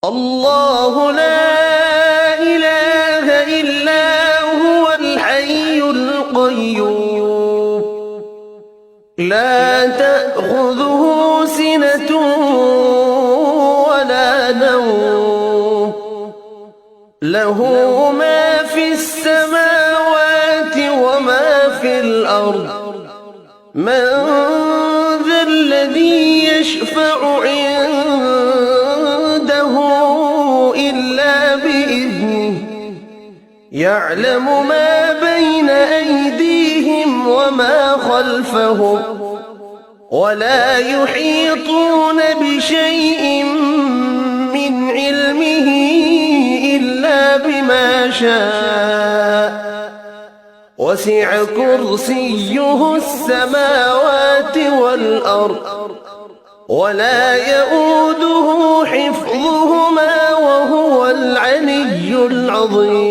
الله لا إله إلا هو الحي القيوم لا تأخذه سنة ولا نوم له ما في السماوات وما في الأرض من ذا الذي يشفع عنده إلا بإذنه يعلم ما بين أيديهم وما خلفهم ولا يحيطون بشيء من علمه إلا بما شاء وسع كرسيه السماوات والأرض ولا يؤوده حفظهما وهو العلي العظيم.